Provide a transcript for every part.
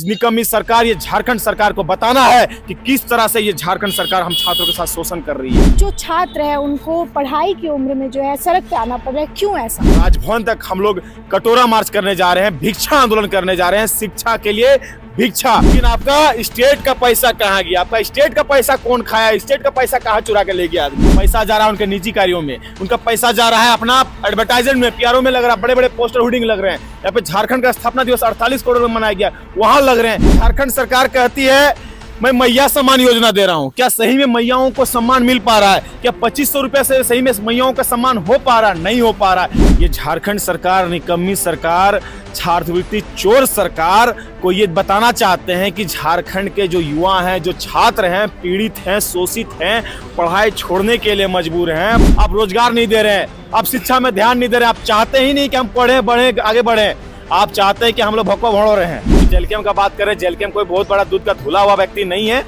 निकम्मी सरकार, ये झारखंड सरकार को बताना है कि किस तरह से ये झारखंड सरकार हम छात्रों के साथ शोषण कर रही है। जो छात्र है उनको पढ़ाई की उम्र में जो है सड़क पे आना पड़ रहा है, क्यों ऐसा? राजभवन तक हम लोग कटोरा मार्च करने जा रहे हैं, भिक्षा आंदोलन करने जा रहे हैं, शिक्षा के लिए भिक्षा। लेकिन आपका स्टेट का पैसा कहाँ गया? आपका स्टेट का पैसा कौन खाया? स्टेट का पैसा कहाँ चुरा के ले गया? पैसा जा रहा है उनके निजी कार्यों में, उनका पैसा जा रहा है अपना एडवर्टाइजमेंट में, पीआरओ में लग रहा है, बड़े बड़े पोस्टर होर्डिंग लग रहे हैं। यहाँ पे झारखंड का स्थापना दिवस 48 करोड़ में मनाया गया, वहां लग रहे हैं। झारखंड सरकार कहती है मैं मैया सम्मान योजना दे रहा हूँ। क्या सही में मैयाओं को सम्मान मिल पा रहा है? क्या 2500 रुपए से सही में मैयाओं का सम्मान हो पा रहा है? नहीं हो पा रहा है। ये झारखंड सरकार, निकम्मी सरकार, छात्रवृत्ति चोर सरकार को ये बताना चाहते हैं कि झारखंड के जो युवा हैं, जो छात्र हैं, पीड़ित हैं, शोषित हैं, पढ़ाई छोड़ने के लिए मजबूर हैं। आप रोजगार नहीं दे रहे हैं, आप शिक्षा में ध्यान नहीं दे रहे, आप चाहते ही नहीं कि हम पढ़े बढ़े आगे बढ़े, आप चाहते हैं कि हम लोग भक्का भोड़ रहे हैं। जेलकेम का बात करें, जेलकेम कोई बहुत बड़ा दूध का धुला हुआ व्यक्ति नहीं है।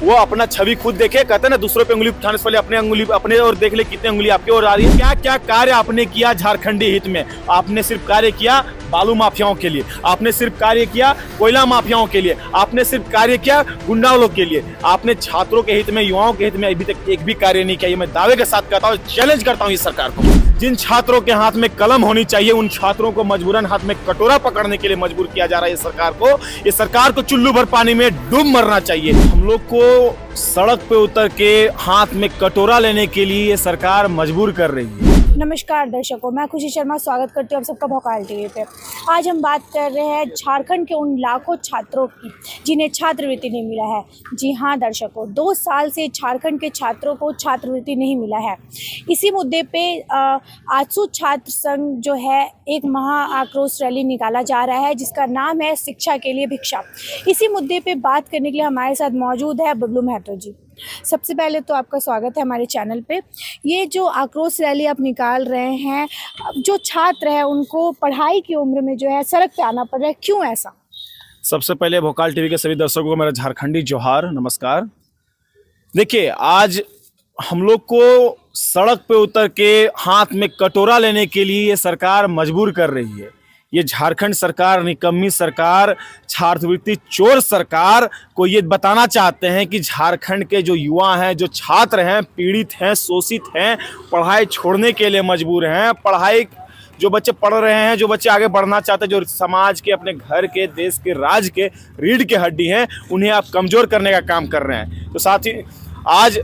वो अपना छवि खुद देखे, कहते हैं ना दूसरों पे उंगली उठाने से पहले अपने उंगली अपने और देख ले कितने उंगली आपकी ओर आ रही है। क्या क्या कार्य आपने किया झारखंडी हित में? आपने सिर्फ कार्य किया बालू माफियाओं के लिए, आपने सिर्फ कार्य किया कोयला माफियाओं के लिए, आपने सिर्फ कार्य किया गुंडाओं के लिए। आपने छात्रों के हित में, युवाओं के हित में अभी तक एक भी कार्य नहीं किया। ये मैं दावे के साथ कहता हूँ, चैलेंज करता हूँ इस सरकार को। जिन छात्रों के हाथ में कलम होनी चाहिए, उन छात्रों को मजबूरन हाथ में कटोरा पकड़ने के लिए मजबूर किया जा रहा है। ये सरकार को चुल्लू भर पानी में डूब मरना चाहिए। हम लोग को सड़क पे उतर के हाथ में कटोरा लेने के लिए ये सरकार मजबूर कर रही है। नमस्कार दर्शकों, मैं खुशी शर्मा स्वागत करती हूँ आप सबका भोकाल टीवी पे। आज हम बात कर रहे हैं झारखंड के उन लाखों छात्रों की जिन्हें छात्रवृत्ति नहीं मिला है। जी हाँ दर्शकों, 2 साल से झारखंड के छात्रों को छात्रवृत्ति नहीं मिला है। इसी मुद्दे पे आजसू छात्र संघ जो है एक महा आक्रोश रैली निकाला जा रहा है, जिसका नाम है शिक्षा के लिए भिक्षा। इसी मुद्दे पे बात करने के लिए हमारे साथ मौजूद है बबलू महतो जी। सबसे पहले तो आपका स्वागत है हमारे चैनल पे। ये जो आक्रोश रैली आप निकाल रहे हैं, जो छात्र है उनको पढ़ाई की उम्र में जो है सड़क पे आना पड़ रहा है, क्यों ऐसा? सबसे पहले भोकाल टीवी के सभी दर्शकों को मेरा झारखंडी जोहार, नमस्कार। देखिए, आज हम लोग को सड़क पे उतर के हाथ में कटोरा लेने के लिए ये सरकार मजबूर कर रही है। ये झारखंड सरकार, निकम्मी सरकार, छात्रवृत्ति चोर सरकार को ये बताना चाहते हैं कि झारखंड के जो युवा हैं, जो छात्र हैं, पीड़ित हैं, शोषित हैं, पढ़ाई छोड़ने के लिए मजबूर हैं। पढ़ाई जो बच्चे पढ़ रहे हैं, जो बच्चे आगे बढ़ना चाहते हैं, जो समाज के, अपने घर के, देश के, राज्य के रीढ़ की हड्डी हैं, उन्हें आप कमज़ोर करने का काम कर रहे हैं। तो साथ ही आज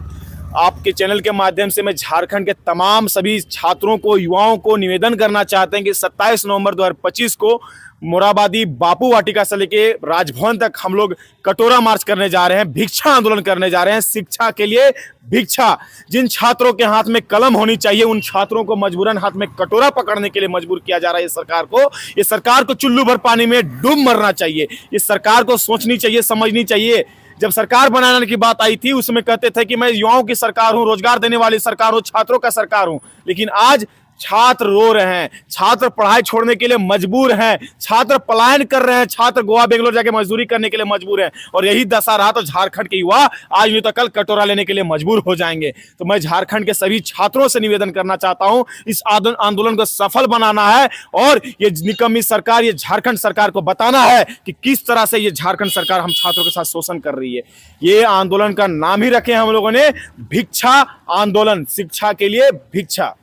आपके चैनल के माध्यम से मैं झारखंड के तमाम सभी छात्रों को, युवाओं को निवेदन करना चाहते हैं कि 27 नवंबर 2025 को मोराबादी बापू वाटिका से लेके राजभवन तक हम लोग कटोरा मार्च करने जा रहे हैं, भिक्षा आंदोलन करने जा रहे हैं, शिक्षा के लिए भिक्षा। जिन छात्रों के हाथ में कलम होनी चाहिए, उन छात्रों को मजबूरन हाथ में कटोरा पकड़ने के लिए मजबूर किया जा रहा है। ये सरकार को चुल्लू भर पानी में डूब मरना चाहिए। इस सरकार को सोचनी चाहिए, समझनी चाहिए। जब सरकार बनाने की बात आई थी, उसमें कहते थे कि मैं युवाओं की सरकार हूं, रोजगार देने वाली सरकार हूं, छात्रों का सरकार हूं। लेकिन आज छात्र रो रहे हैं, छात्र पढ़ाई छोड़ने के लिए मजबूर हैं, छात्र पलायन कर रहे हैं, छात्र गोवा बेंगलोर जाके मजदूरी करने के लिए मजबूर हैं। और यही दशा रहा तो झारखंड के युवा आज नहीं तो कल कटोरा लेने के लिए मजबूर हो जाएंगे। तो मैं झारखंड के सभी छात्रों से निवेदन करना चाहता हूं, इस आंदोलन को सफल बनाना है और ये निकम्मी सरकार, ये झारखंड सरकार को बताना है कि किस तरह से ये झारखंड सरकार हम छात्रों के साथ शोषण कर रही है। ये आंदोलन का नाम ही रखे हम लोगों ने भिक्षा आंदोलन, शिक्षा के लिए भिक्षा।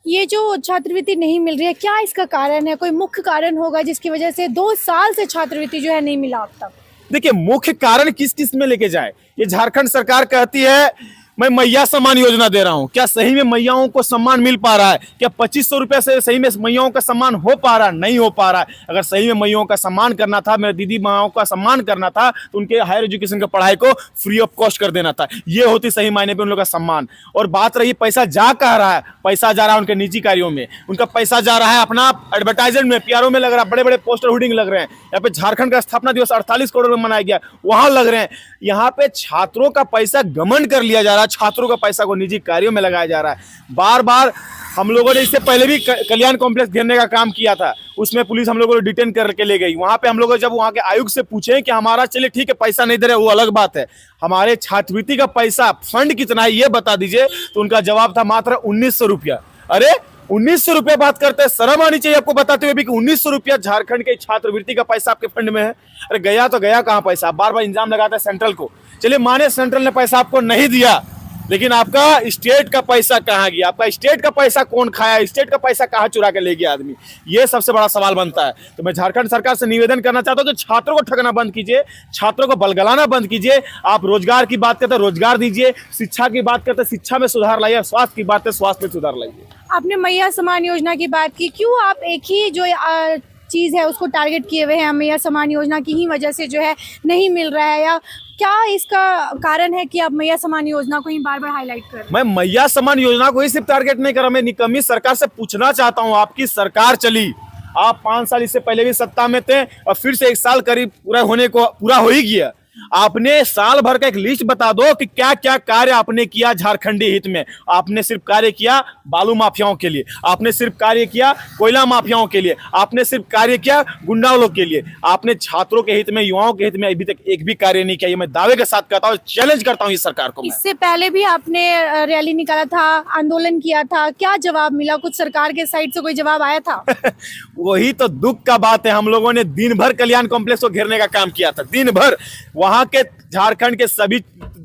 ये जो छात्रवृत्ति नहीं मिल रही है, क्या इसका कारण है? कोई मुख्य कारण होगा जिसकी वजह से 2 साल से छात्रवृत्ति जो है नहीं मिला अब तक? देखिए, मुख्य कारण किस किस में लेके जाए? ये झारखंड सरकार कहती है मैं मैया सम्मान योजना दे रहा हूँ। क्या सही में मैयाओं को सम्मान मिल पा रहा है? क्या 2500 रुपए से सही में मैयाओं का सम्मान हो पा रहा है? नहीं हो पा रहा है। अगर सही में मैयाओं का सम्मान करना था, मेरे दीदी माओं का सम्मान करना था, तो उनके हायर एजुकेशन की पढ़ाई को फ्री ऑफ कॉस्ट कर देना था। ये होती सही मायने पे उन लोगों का सम्मान। और बात रही पैसा जा कह रहा है, पैसा जा रहा है उनके निजी कार्यों में, उनका पैसा जा रहा है अपना एडवर्टाइजमेंट में, पीआरओ में लग रहा है, बड़े बड़े पोस्टर होर्डिंग लग रहे हैं। यहाँ पे झारखंड का स्थापना दिवस 48 करोड़ में मनाया गया, वहां लग रहे हैं। यहाँ पे छात्रों का पैसा गमन कर लिया जा रहा है, छात्रों का पैसा को निजी कार्यों में लगाया जा रहा है। बार बार हम लोगों ने इससे पहले भी कल्याण कॉम्प्लेक्स घेरने का काम किया था, उसमें पुलिस हम लोगों को डिटेन करके ले गई। वहां पे हम लोग जब वहां के आयुक्त से पूछे कि हमारा चलिए ठीक है पैसा नहीं दे रहे, वो अलग बात है, हमारे छात्रवृत्ति का पैसा फंड कितना है ये बता दीजिए, तो उनका जवाब था मात्र 1900 रुपया। अरे 1900 रुपया बात करते हैं, शर्म आनी चाहिए आपको बताते हुए भी कि 1900 रुपया झारखंड के छात्रवृत्ति का पैसा आपके फंड में है। अरे गया तो गया कहाँ पैसा, आप बार बार इंजाम लगाते हैं सेंट्रल को। चलिए माने सेंट्रल ने पैसा आपको नहीं दिया, लेकिन आपका स्टेट का पैसा कहाँ गया, आपका स्टेट का पैसा कौन खाया, स्टेट का पैसा कहाँ चुरा के ले गया आदमी, ये सबसे बड़ा सवाल बनता है। तो मैं झारखंड सरकार से निवेदन करना चाहता हूँ कि छात्रों को ठगना बंद कीजिए, छात्रों को बलगलाना बंद कीजिए। आप रोजगार की बात करते हैं रोजगार दीजिए, शिक्षा की बात करते हैं शिक्षा में सुधार लाइए, स्वास्थ्य की बात है स्वास्थ्य में सुधार लाइए। आपने मैया समान योजना की बात की, क्यों आप एक ही जो चीज़ है उसको टारगेट किए हुए हैं, मैया समान योजना की ही वजह से जो है नहीं मिल रहा है, या क्या इसका कारण है कि आप मैया समान योजना को ही बार बार हाईलाइट कर रहे हैं? मैं मैया समान योजना को ही सिर्फ टारगेट नहीं कर रहा, मैं निकम्मी सरकार से पूछना चाहता हूं, आपकी सरकार चली, आप 5 साल इससे पहले भी सत्ता में थे और फिर से 1 साल करीब पूरा हो ही गया। आपने साल भर का एक लिस्ट बता दो कि क्या क्या कार्य आपने किया झारखंडी हित में। आपने सिर्फ कार्य किया बालू माफियाओं के लिए, आपने सिर्फ कार्य किया कोयला माफियाओं के लिए, आपने सिर्फ कार्य किया गुंडाओं के लिए, आपने छात्रों के हित में युवाओं के हित में अभी तक एक भी कार्य नहीं किया। ये मैं दावे के साथ कहता हूँ, चैलेंज करता हूँ इस सरकार को। इससे पहले भी आपने रैली निकाला था, आंदोलन किया था, क्या जवाब मिला? कुछ सरकार के साइड से कोई जवाब आया था? वही तो दुख का बात है, हम लोगों ने दिन भर कल्याण कॉम्प्लेक्स को घेरने का काम किया था, दिन भर वहां के झारखंड के सभी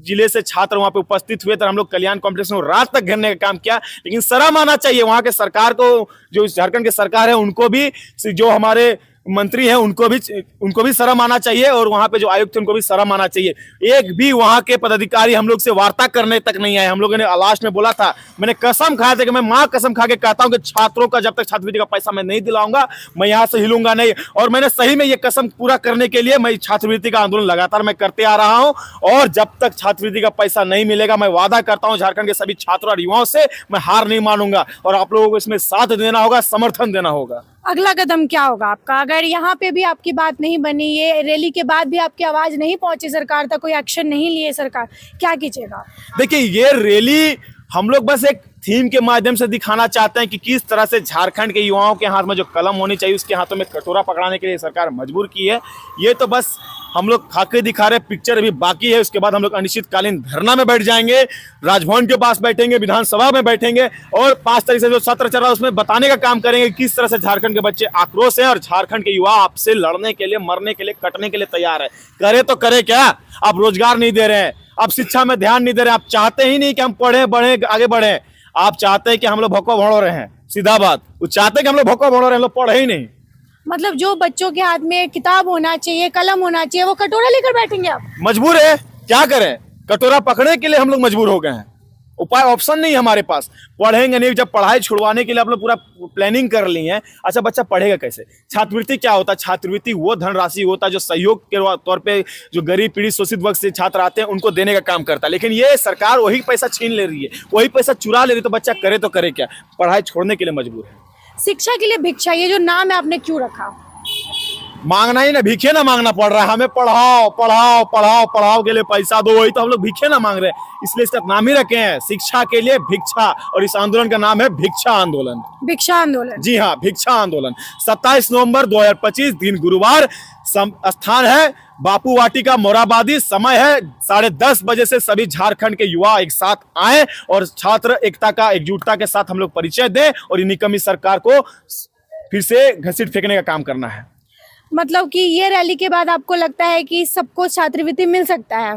जिले से छात्र वहां पे उपस्थित हुए थे, हम लोग कल्याण कॉम्प्लेक्स में रात तक घेरने का काम किया। लेकिन शर्म आना चाहिए वहां के सरकार को, जो झारखंड की सरकार है उनको भी, जो हमारे मंत्री हैं उनको भी शर्म आना चाहिए, और वहां पे जो आयुक्त थे उनको भी शर्म आना चाहिए। एक भी वहां के पदाधिकारी हम लोग से वार्ता करने तक नहीं आए। हम लोगों ने लास्ट में बोला था, मैंने कसम खाया था कि मैं मां कसम खा के कहता हूं कि छात्रों का जब तक छात्रवृत्ति का पैसा मैं नहीं दिलाऊंगा मैं यहां से हिलूंगा नहीं। और मैंने सही में ये कसम पूरा करने के लिए मैं छात्रवृत्ति का आंदोलन लगातार मैं करते आ रहा हूं, और जब तक छात्रवृत्ति का पैसा नहीं मिलेगा मैं वादा करता हूं झारखंड के सभी छात्रों और युवाओं से मैं हार नहीं मानूंगा, और आप लोगों को इसमें साथ देना होगा, समर्थन देना होगा। अगला कदम क्या होगा आपका? अगर यहाँ पे भी आपकी बात नहीं बनी, ये रैली के बाद भी आपकी आवाज नहीं पहुंची सरकार तक, कोई एक्शन नहीं लिए सरकार, क्या कीजिएगा? देखिए, ये रैली हम लोग बस एक थीम के माध्यम से दिखाना चाहते हैं कि किस तरह से झारखंड के युवाओं के हाथ में जो कलम होनी चाहिए उसके हाथों में कटोरा पकड़ाने के लिए सरकार मजबूर की है। ये तो बस हम लोग खाके दिखा रहे, पिक्चर अभी बाकी है। उसके बाद हम लोग अनिश्चितकालीन धरना में बैठ जाएंगे, राजभवन के पास बैठेंगे, विधानसभा में बैठेंगे, और 5 तारीख से जो सत्र चल रहा है उसमें बताने का काम करेंगे किस तरह से झारखंड के बच्चे आक्रोश है और झारखंड के युवा आपसे लड़ने के लिए, मरने के लिए, कटने के लिए तैयार है। करे तो करे क्या? आप रोजगार नहीं दे रहे हैं, आप शिक्षा में ध्यान नहीं दे रहे हैं, आप चाहते ही नहीं कि हम पढ़े बढ़े आगे बढ़े, आप चाहते हैं कि हम लोग भक्को भोड़ो रहे हैं। सीधा बात, वो चाहते हैं कि हम लोग भक्को भोड़ो रहे, हम लोग पढ़े ही नहीं। मतलब जो बच्चों के हाथ में किताब होना चाहिए, कलम होना चाहिए, वो कटोरा लेकर बैठेंगे आप? मजबूर है, क्या करें? कटोरा पकड़ने के लिए हम लोग मजबूर हो गए हैं, उपाय ऑप्शन नहीं है हमारे पास। पढ़ेंगे नहीं, जब पढ़ाई छुड़वाने के लिए आप लोग पूरा प्लानिंग कर ली है। अच्छा, बच्चा पढ़ेगा कैसे? छात्रवृत्ति क्या होता है? छात्रवृत्ति वो धनराशि होता है जो सहयोग के तौर पे जो गरीब पीड़ित शोषित वर्ग से छात्र आते हैं उनको देने का काम करता है। लेकिन ये सरकार वही पैसा छीन ले रही है, वही पैसा चुरा ले रही है, तो बच्चा करे तो करे क्या? पढ़ाई छोड़ने के लिए मजबूर है। शिक्षा के लिए भिक्षा, ये जो नाम है आपने क्यों रखा? मांगना ही ना, भीखे ना मांगना पड़ रहा है हमें। पढ़ाओ पढ़ाओ पढ़ाओ पढ़ाओ के लिए पैसा दो, वही तो हम लोग भीखे ना मांग रहे हैं, इसलिए इसका नाम ही रखे हैं शिक्षा के लिए भिक्षा, और इस आंदोलन का नाम है भिक्षा आंदोलन। भिक्षा आंदोलन? जी हाँ, भिक्षा आंदोलन। 27 नवंबर 2025 दिन गुरुवार, स्थान है बापू वाटिका मोराबादी, समय है 10:30 बजे से सभी झारखंड के युवा एक साथ आए और छात्र एकता का, एकजुटता के साथ हम लोग परिचय दें और निकम्मी सरकार को फिर से घसीट फेंकने का काम करना है। मतलब कि ये रैली के बाद आपको लगता है कि सबको छात्रवृत्ति मिल सकता है?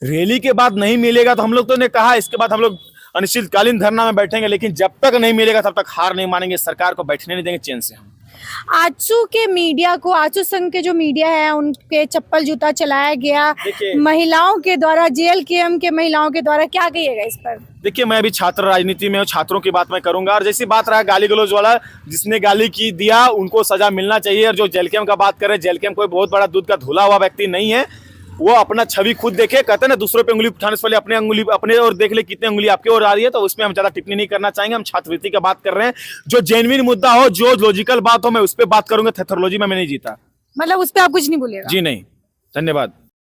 रैली के बाद नहीं मिलेगा तो हम लोग तो ने कहा इसके बाद हम लोग अनिश्चितकालीन धरना में बैठेंगे, लेकिन जब तक नहीं मिलेगा तब तक हार नहीं मानेंगे, सरकार को बैठने नहीं देंगे चैन से हम। आजसू के मीडिया को, आजसू संघ के जो मीडिया है उनके चप्पल जूता चलाया गया महिलाओं के द्वारा, JLKM के महिलाओं के द्वारा, क्या कहिएगा इस पर? देखिए, मैं अभी छात्र राजनीति में हूँ, छात्रों की बात मैं करूंगा, और जैसी बात रहा गाली गलौज वाला, जिसने गाली की दिया उनको सजा मिलना चाहिए। और जो JLKM का बात करे, JLKM कोई बहुत बड़ा दूध का धुला हुआ व्यक्ति नहीं है, वो अपना छवि खुद देखे। कहते हैं ना, दूसरों पे उंगली उठाने से पहले अपने उंगली अपने और देख ले कितने उंगली आपके ओर आ रही है, तो उसमें हम ज्यादा टिप्पणी नहीं करना चाहेंगे। हम छात्रवृत्ति का बात कर रहे हैं, जो जेन्युइन मुद्दा हो, जो लॉजिकल बात हो, मैं उस पर बात करूंगा। थेथोलॉजी में मैं नहीं जीता। मतलब उस पर आप कुछ नहीं बोलेगा? जी नहीं, धन्यवाद।